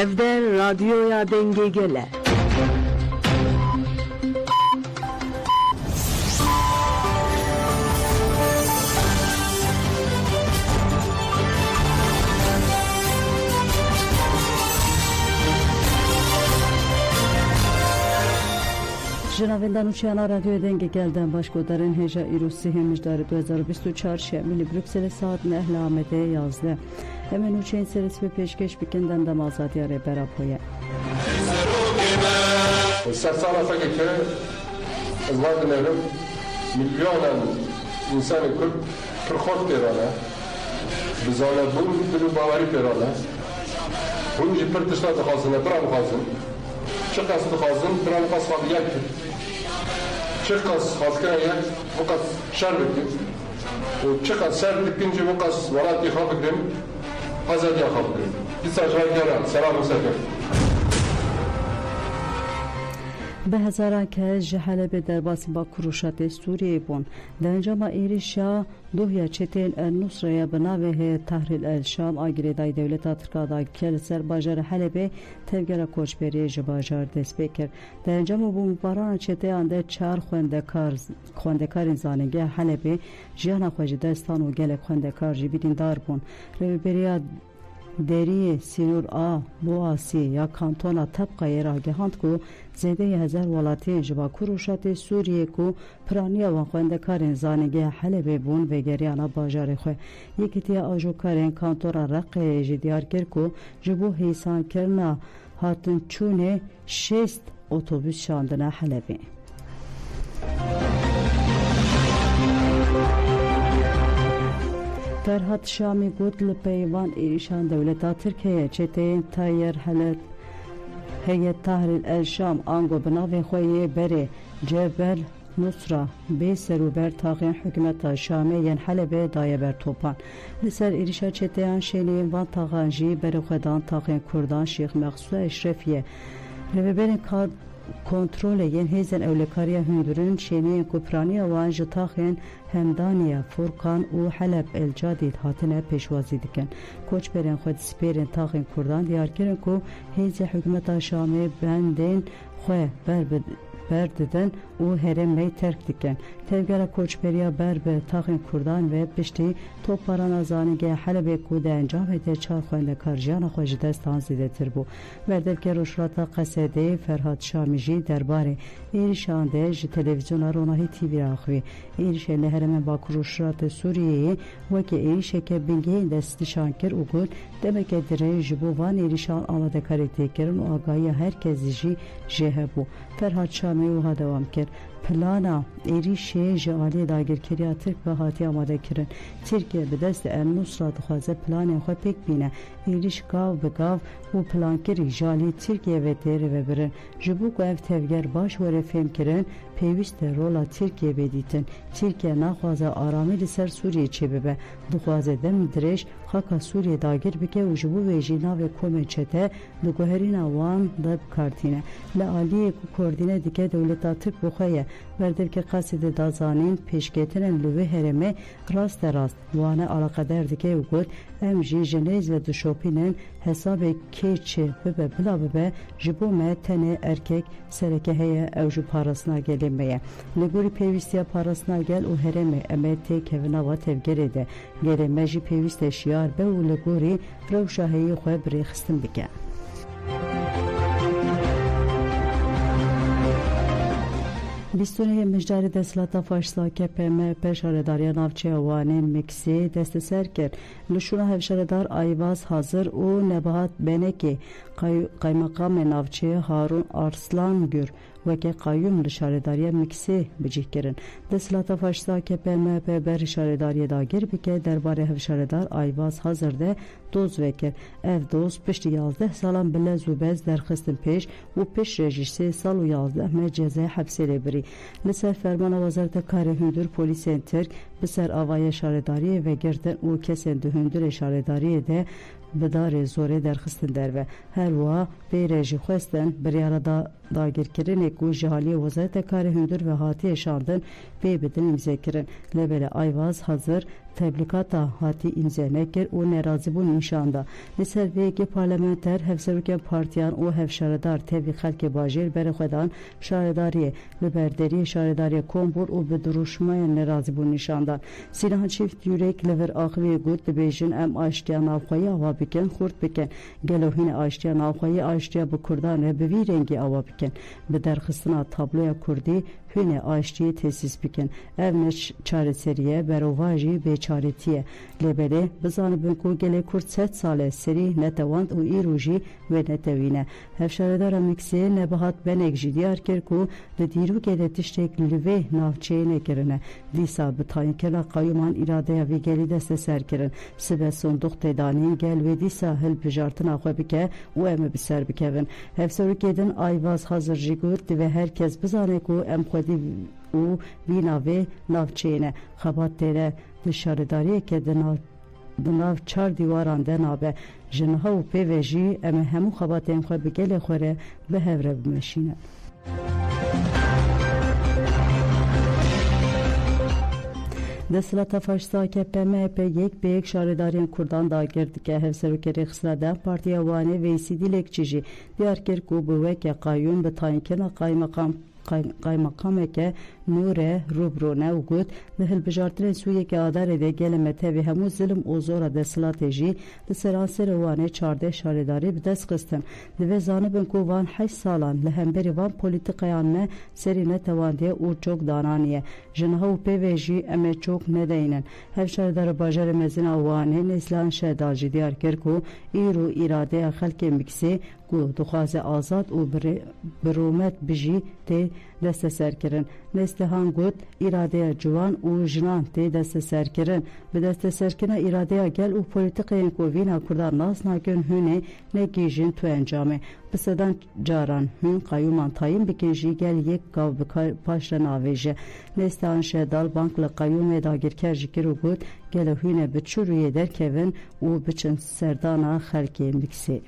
evde radyoya denge gele. جنابندان و چیانا رادیو دنگ گلدن باشگودارن هجا ایروسی همجدار 2024 شامل بروکسل ساعت نهل آمده 11 همین و چین سرس به پیشکش بکندن دم آزادی آره براپویه سر سال افکر که از وقت نهرم میلیون انسان کرد پرخواد پیرانه بزانه بون دلو باوری پیرانه بون جی پرتشتا دخوازنه برام خوازن چه قصد دخوازن برام قصد خواب یک چه قصد خواست کنه یک وقت شر بکن و چه قصد سر بکن جی وقت ولاتی خواب بکن آزادی خواب بکن بیسا جای گرم سلام و سکر به هزاران که جهل به درباس با کروشات سوریه بون در انجام ایریشا دویا چتین النصره بناوه تحریل الشام آگری دای دولت ترکادا کل سر باجر حلبه تفگر کوچبری جباجار دست بکر در انجام بو مباران چته آنده چار خوندکار انزانگه حلبه جیانا خوش دستان و گل خوندکار جبیدین دار بون رویبریا دری سینور آ بواسی یا کانتونا طبقه راگهاند کو زیده 1000 ولاتی جبا کروشات سوریه کو پرانیا و خوندکارین زانگه حلبه بون و گریانا باجار خو یکیتی آجوکارین کانتورا رقه جدیار کر کو جبو حیسان کرنا هاتن چونه 6 اتوبوس شاندنه حلبه فرهاد شامی گوت لپیوان ایشان دولتا ترکیه چته تایر حلت هیئت تحریل الشام آنگو بناوی خویه بره جبل نصره به سروبر تاقین حکمت شامی ین حلبه دایه بر توپان لسر ایریشا چته آن شینین وان تاقانجی بر خودان تاقین کردان شیخ مقصود اشرفیه رویبرین کار کنترل ین هیزن اولکاریا هندورن شینین کپرانی وان جتاخین همدانیا فرقان و حلب الجادید هاتنه پیشوازی دکن کوچ برین خود سپیرین تاخین کردان دیار کرن که هیز حکومت شامی بندین خواه برددن و هرمی ترک دکن تفگر کوچبریا بر به تاقین کردان و پشتی توپاران ازانگه حلب کود انجام ده چار خوانده کارجان خوش دستان زیده تر بو وردف که روشرات قصده فرهاد شامیجی درباره ایرشانده جی تلویزیون روناهی تیوی راخوی ایرش لهرمن با روشرات سوریه و که ایرش که بینگی دستشان کر و گود دمک دره جبو وان ایرشان آماده کاری تکرن و آگاهی هر کسی جی جه بو فرهاد شامی و ها دوام کرد پلانا ایریشه جالی داگرکریا ترک و هاتی آماده کرن ترکیه به دست النصره دخوازه پلان خود پیک بینه ایریش گاو به گاو و پلانکری جالی ترکیه و دیر و برن جبو که اف تفگر باش و رفیم کرن پیوست رولا ترکیه بدیتن ترکیه نخوازه آرامی لسر سوریه چه ببه دخوازه دم درش خاکا سوریه داگر بکه و جبو ویجینا و کومه چته دگوهرین وان دب کارتینه لعالی کردینه دیگه دولتا ترک بخواه وردر که قصد دازانین پیشگیتن لوه هرمه راست وانه علاقه دردکه و گود ام جی جنیز و دوشوپینن حساب کیچه ببه بلا ببه جبو مه تنه ارکک سرکه هیه او جو پاراسنا گلیم بيه لگوری پیوستیا پاراسنا گل و هرمه امه تی کهونا و تفگره ده گلیم جی پیوست شیار به و لگوری روشاهی خواه بریخستن بکن بیستونه مجدار دستلات فاشسا که پیم پشارداری نافچه وانین مکسی دست سر کرد لشونه هفشاردار آیواز حاضر و نباهات بینه که قیمقام نافچه هارون ارسلان گر و که قیوم لشارداری مکسی بجی کرن دستلات فاشسا که پیم پر شارداری داگر بکه درباره هفشاردار آیواز حاضر ده دوز وکر اف دوز پشت 11 سالان بله زوبز درخستن پیش و پیش رژیش 3 سال و 11 مجزه حبسی لبری لسر فرمان وزارت کار هندور پولیس ترک بسر آوای شارداری و گردن و کسین دو هندور شارداری ده بدار زوره درخستن دربه هر وا بیرجی خواستن بریاره داگیرکرین کو جهالی وزارت کار هندور و هاتی شاندن پی بدن امضا کرن لبل ایواز حاضر تبلیغاتا هاتی امضا نکر و ناراضی بون نشاندا لسر ویگی پارلمانتر هفسروکن پارتیان و هفشاردار تبی خلک باجیر بر خودان شارداری لبردری شارداری کومبور و بدروشمای ناراضی بون نشاندا سیلان چیفت یورک لور آخری گوت بیژن ام آشتیان آفخوی آوا بکن خورد بکن گلوهین آشتیان آفخوی آشتیا bu Kurdan به وی رنگی آوا بکن به درخستنا تابلویا کردی هونه آشتی تسیس بکن evneş çareseriye berovaji beçaretiye lebele bizanibin ku gele kurd 7 sale seri netewand û îrojî ve netewîne hevşaredara miksê nebihat benek jî diyar kir ku di dîrokê de tiştek li vê navçeyê nekirine dîsa bi tayinkela qayûman îradeya vê gelî deste ser kirin sibe sondux têdanîn gel ve dîsa hilbijartina xwe bike û em ê bi ser bikevin hevserokê din ayvaz hazir jî got ve herkes bizane ku em xwedî û vîna vê navçeyê xebat têre di şaredariyekê di nav çar dîwaran de nabe ji niha û pêvê jî em ê hemû xebatên xwe bi gelê xwe re bi hev re bimeşînin. Desthilatê faşîsta AKP MHP yek bi yek şaredariyên Kurdan dagir dike hevserokê Rêxistina Partiya Wanê Veysî Dilekçî jî diyar kir ku bi weke qayyûm bi tayinkena qaymakameke nûre rûbirûne û got li hilbijartinên Sûyekê Adarê de gelê tevî hemû zilim û zora desthilatê jî li ser Serê Wanê 14 şaredarî bi dest xistin. Divê zanibin ku van 8 salan li hemberî van polîtîkayan me serî netewandiye û çok dananiye. Ji niha û pêvê jî em ê çok nedeynin. Hev şaredara bajarê mezîna Wanê Neslihan Şehdal jî diyar kir ku îro îradeya xelkê miksê ku dixwaze azad û birûmet bijî tê desteserkirin. Neslihan got îradeya ciwan û jinan tê desteserkirin. Bi desteserkirina îradeya gel û polîtikayên ku vîna Kurdan nas nakin hûnê nekîjin tu encamê. Bi sedan caran hûn qayûman tayin bikin jî gel yek gav bi paş re navêje. Neslihan Şehdal bank li qayûmê dagirker jî kir û got gelo hûnê bi çi rûyê derkevin û biçin serdana xelkê miksê.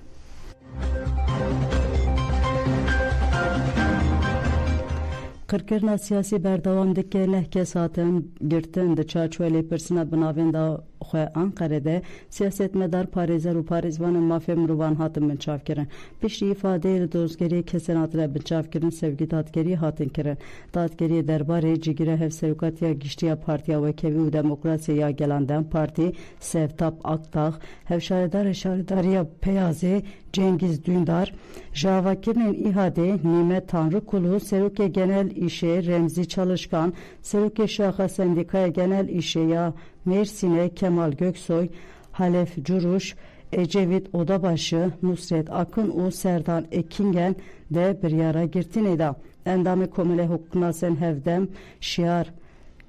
Qirkirina siyasî berdewam dike neh kes hatin girtin di çarçoyê pirsina binavên da xwe Anqere'de siyasetmedar parêzer û parêzvanên mafê mirovan hatin binçavkirin. Piştî îfadeyê li dozgeriyê kesên hatine binçavkirin sevgî dadgerî hatin kirin. Dadgeriyê derbarê cîgîra hevserokatiya giştiya Partiya Wekevî û Demokrasya ya Gelan Dem Partî Sevtap Aktax hevşaredara şaredariya Peyazê Cengiz Dündar Javakirin İHA'de Nimet Tanrıkulu Serokê Genel İşê Remzi Çalışkan Serokê Şaxa Sendikaya Genel İşê ya Mersin'e Kemal Göksoy, Halef Curuş, Ecevit Odabaşı, Nusret Akın û Serdan Ekingen de bir yara girtin da. Endamê Komîlê Hukukuna Sen Hevdem, Şiar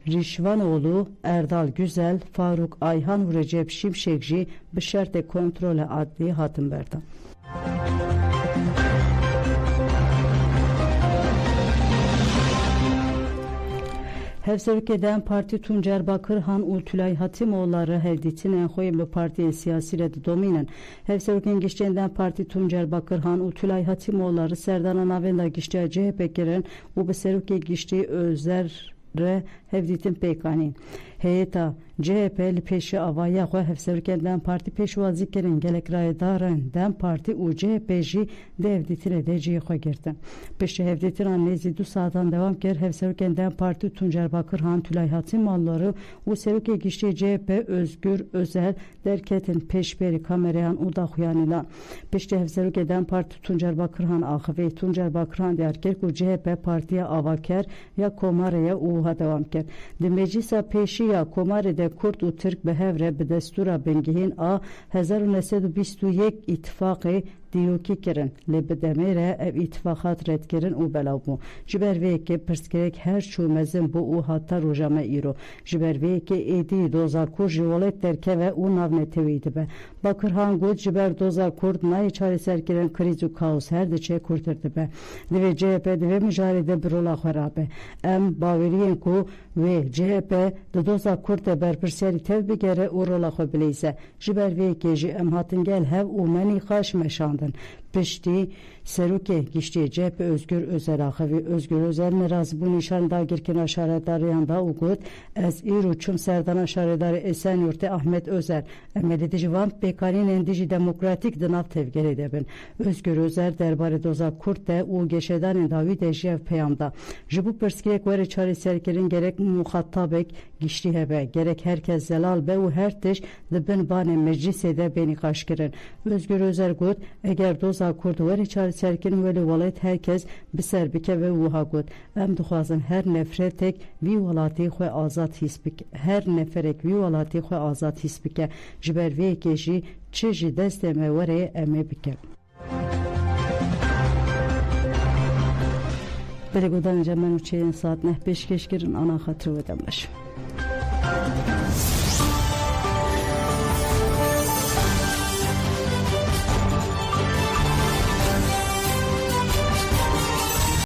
Rişvanoğlu, Erdal Güzel, Faruk Ayhan û Recep Şimşek jî bi şertê kontrola adlî hatin berdan. Hevserokê Dem Partî Tuncer Bakırhan û Tülay Hatimoğulları hevdîtinên xwe bi partiyên siyasî re didomînin. Hevserokên giştiyên Dem Partî Tuncer Bakırhan û Tülay Hatimoğulları serdana navên da giştiya CHP kirin û bi serokê giştî Özer re hevdîtin pêkanîn. Heyeta CHP li pêşî avaya xwe hevserokên Dem Partî pêşwazî kirin gelek rayedarên Dem Partî û CHP jî di hevdîtinê de cihê xwe girtin. Piştî hevdîtinan nêzî 2 saatan devam kir hevserokên Dem Partî Tuncer Bakırhan, Tülay Hatimoğulları û serokê giştî CHP Özgür Özel derketin pêşberî kamerayan û daxuyanîlan. Piştî hevserokê Dem Partî Tuncer Bakırhan axivê Tuncer Bakırhan diyar kir ku CHP partiya avaker ya Komareye û wiha devam kir. Di meclisa pêşî ya Komarê de Kurd û Türk bi hev re bi destûra bingehîn a 1921 îtifaqê دیوکی کرن لبدمره او اتفاقات رد کرن و بلاو بو جبر وی که پرسکرک هر چو مزن بو او حتی روژامه ایرو جبر وی که ایدی دوزا کور جوالت درکه و او ناونه تویده به باکرهان گود جبر دوزا کورد نای چاره سر کرن کریز و کاوس هر دچه کورترده به دوی جهپ دوی مجارده برولا خرابه ام باورین کو و جهپ دوزا کورد برپرسیاری تو بگره او رولا خو بلیزه جبر وی که جی ام هاتنگل هف او منی خاش مشاندن پشتی سروکه گişti CHP Özgür Özel ve Özgür Özel naraz bu nişan dagirkin aşaredarı yanda ugut ez İruçum Serdan aşaredarı Esenyurt'te Ahmet Özel emelidi civan bekarin endici demokratik dınav tevgel edebin Özgür Özel derbari doza kurte u geçedan davi dejiyev peyamda jibu perskirek veri çare serkerin gerek muhattabek gişti hebe gerek herkes zelal be u her teş dibin bane meclisede beni kaşkirin Özgür Özel gut eğer doza kurdu veri çare serkin veli valayet herkes biser bike ve vuha gut em duxwazin her nefretek vi walati xwe azad hisbik her neferek vi walati xwe azad hisbike ji ber vê yekê jî çi ji destê me were em ê bike Berê godan cemen û çeyên saat neh pêşkêş kirin ana xatir we dem baş